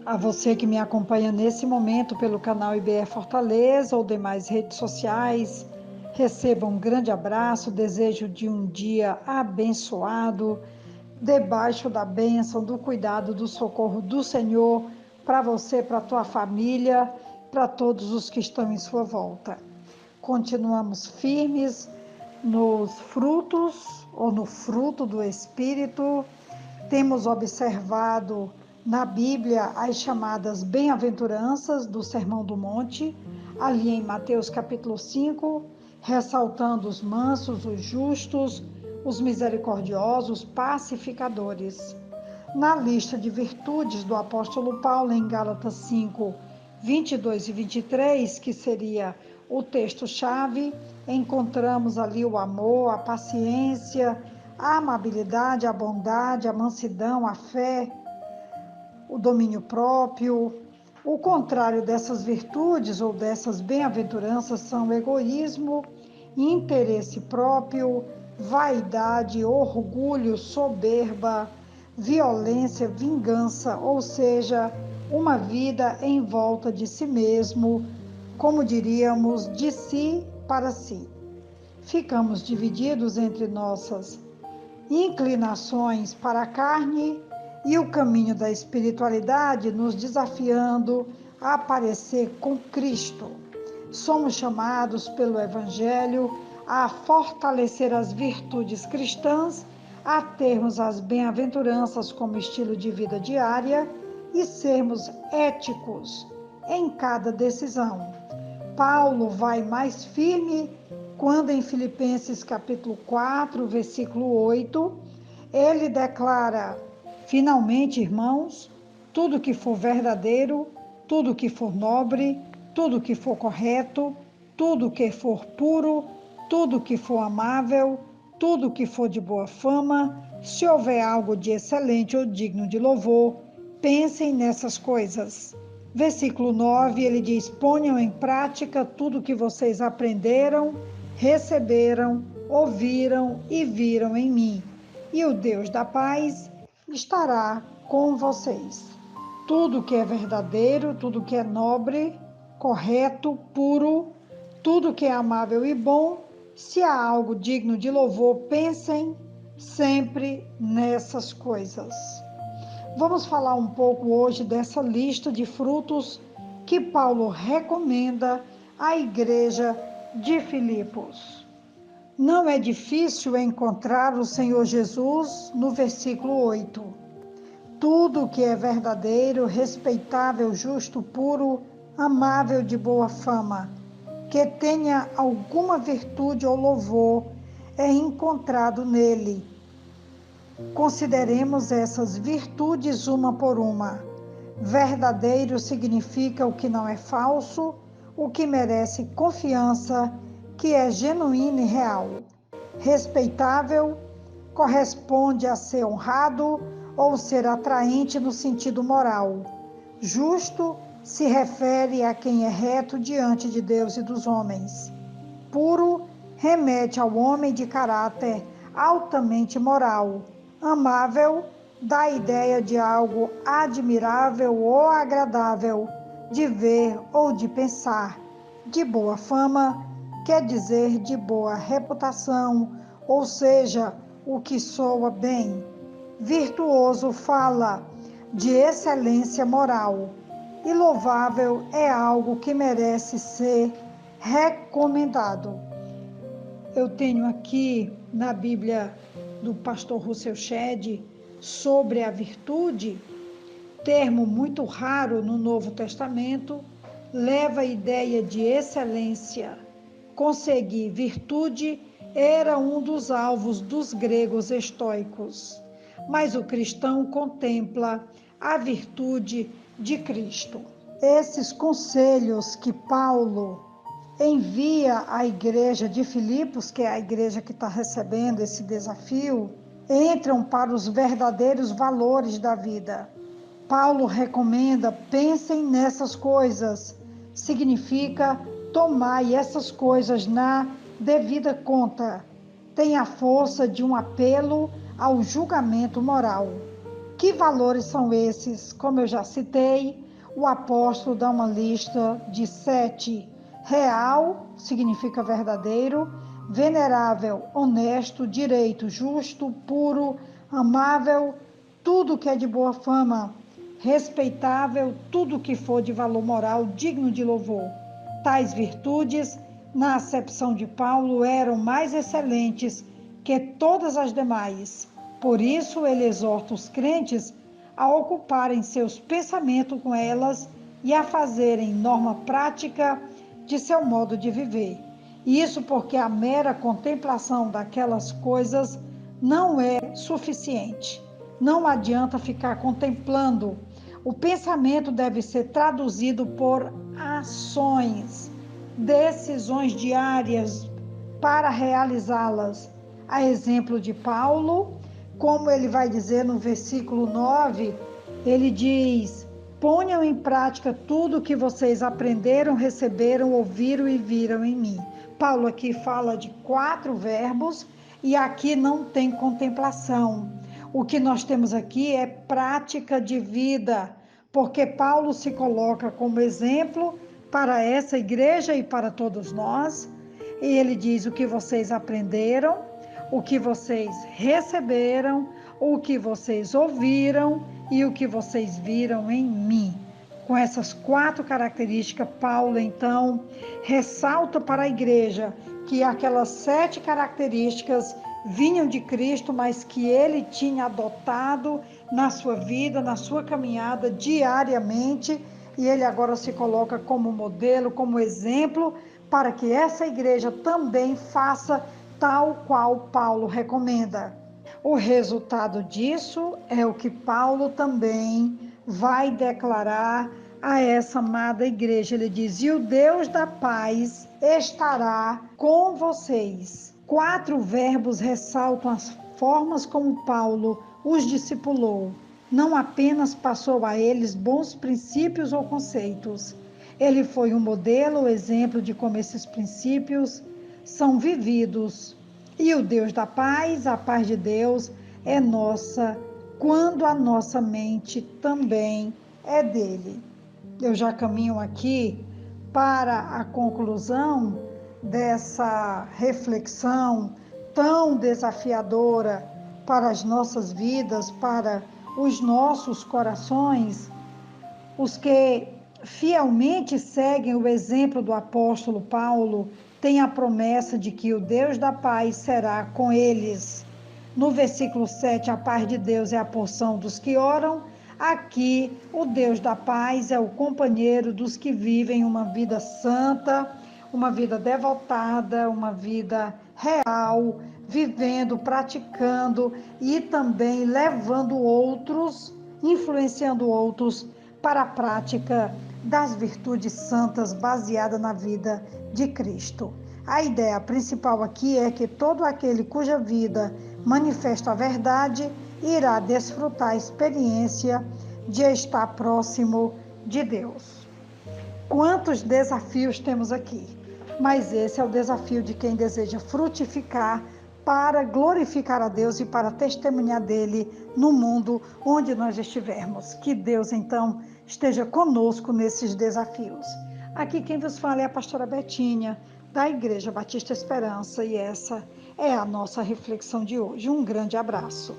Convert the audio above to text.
A você que me acompanha nesse momento pelo canal IBE Fortaleza ou demais redes sociais, receba um grande abraço, desejo de um dia abençoado, debaixo da bênção, do cuidado, do socorro do Senhor, para você, para a tua família, para todos os que estão em sua volta. Continuamos firmes nos frutos ou no fruto do Espírito. Temos observado na Bíblia as chamadas bem-aventuranças do Sermão do Monte, ali em Mateus capítulo 5, ressaltando os mansos, os justos, os misericordiosos, pacificadores. Na lista de virtudes do apóstolo Paulo, em Gálatas 5, 22 e 23, que seria o texto-chave, encontramos ali o amor, a paciência, a amabilidade, a bondade, a mansidão, a fé, o domínio próprio. O contrário dessas virtudes ou dessas bem-aventuranças são o egoísmo, interesse próprio, vaidade, orgulho, soberba, violência, vingança, ou seja, uma vida em volta de si mesmo, como diríamos, de si para si. Ficamos divididos entre nossas inclinações para a carne e o caminho da espiritualidade, nos desafiando a parecer com Cristo. Somos chamados pelo Evangelho a fortalecer as virtudes cristãs, a termos as bem-aventuranças como estilo de vida diária e sermos éticos em cada decisão. Paulo vai mais firme quando em Filipenses capítulo 4, versículo 8, ele declara: finalmente, irmãos, tudo que for verdadeiro, tudo que for nobre, tudo que for correto, tudo que for puro, tudo que for amável, tudo que for de boa fama, se houver algo de excelente ou digno de louvor, pensem nessas coisas. Versículo 9, ele diz: ponham em prática tudo o que vocês aprenderam, receberam, ouviram e viram em mim, e o Deus da paz estará com vocês. Tudo que é verdadeiro, tudo que é nobre, correto, puro, tudo que é amável e bom, se há algo digno de louvor, pensem sempre nessas coisas. Vamos falar um pouco hoje dessa lista de frutos que Paulo recomenda à igreja de Filipos. Não é difícil encontrar o Senhor Jesus no versículo 8. Tudo que é verdadeiro, respeitável, justo, puro, amável, de boa fama, que tenha alguma virtude ou louvor, é encontrado nele. Consideremos essas virtudes uma por uma. Verdadeiro significa o que não é falso, o que merece confiança, que é genuíno e real. Respeitável corresponde a ser honrado ou ser atraente no sentido moral. Justo se refere a quem é reto diante de Deus e dos homens. Puro remete ao homem de caráter altamente moral. Amável dá a ideia de algo admirável ou agradável de ver ou de pensar. De boa fama quer dizer de boa reputação, ou seja, o que soa bem. Virtuoso fala de excelência moral. E louvável é algo que merece ser recomendado. Eu tenho aqui na Bíblia do pastor Russell Shedd sobre a virtude, termo muito raro no Novo Testamento, leva a ideia de excelência. Conseguir virtude era um dos alvos dos gregos estoicos, mas o cristão contempla a virtude de Cristo. Esses conselhos que Paulo envia à igreja de Filipos, que é a igreja que está recebendo esse desafio, entram para os verdadeiros valores da vida. Paulo recomenda: pensem nessas coisas. Significa tomai essas coisas na devida conta. Tem a força de um apelo ao julgamento moral. Que valores são esses? Como eu já citei, o apóstolo dá uma lista de 7. Real significa verdadeiro, venerável, honesto, direito, justo, puro, amável, tudo que é de boa fama, respeitável, tudo que for de valor moral digno de louvor. Tais virtudes, na acepção de Paulo, eram mais excelentes que todas as demais. Por isso, ele exorta os crentes a ocuparem seus pensamentos com elas e a fazerem norma prática de seu modo de viver. Isso porque a mera contemplação daquelas coisas não é suficiente. Não adianta ficar contemplando. O pensamento deve ser traduzido por ações, decisões diárias para realizá-las. A exemplo de Paulo, como ele vai dizer no versículo 9, ele diz: ponham em prática tudo o que vocês aprenderam, receberam, ouviram e viram em mim. Paulo aqui fala de 4 verbos e aqui não tem contemplação. O que nós temos aqui é prática de vida, porque Paulo se coloca como exemplo para essa igreja e para todos nós. E ele diz: o que vocês aprenderam, o que vocês receberam, o que vocês ouviram e o que vocês viram em mim. Com essas 4 características, Paulo então ressalta para a igreja que aquelas 7 características vinham de Cristo, mas que ele tinha adotado na sua vida, na sua caminhada diariamente, e ele agora se coloca como modelo, como exemplo, para que essa igreja também faça tal qual Paulo recomenda. O resultado disso é o que Paulo também vai declarar a essa amada igreja. Ele diz: e o Deus da paz estará com vocês. 4 verbos ressaltam as formas como Paulo os discipulou. Não apenas passou a eles bons princípios ou conceitos. Ele foi um modelo, exemplo de como esses princípios são vividos. E o Deus da paz, a paz de Deus, é nossa quando a nossa mente também é dele. Eu já caminho aqui para a conclusão dessa reflexão tão desafiadora para as nossas vidas, para os nossos corações. Os que fielmente seguem o exemplo do apóstolo Paulo têm a promessa de que o Deus da paz será com eles. No versículo 7, a paz de Deus é a porção dos que oram. Aqui, o Deus da paz é o companheiro dos que vivem uma vida santa, uma vida devotada, uma vida real, vivendo, praticando e também levando outros, influenciando outros para a prática das virtudes santas baseada na vida de Cristo. A ideia principal aqui é que todo aquele cuja vida manifesta a verdade irá desfrutar a experiência de estar próximo de Deus. Quantos desafios temos aqui? Mas esse é o desafio de quem deseja frutificar para glorificar a Deus e para testemunhar dele no mundo onde nós estivermos. Que Deus, então, esteja conosco nesses desafios. Aqui quem vos fala é a pastora Betinha, da Igreja Batista Esperança, e essa é a nossa reflexão de hoje. Um grande abraço.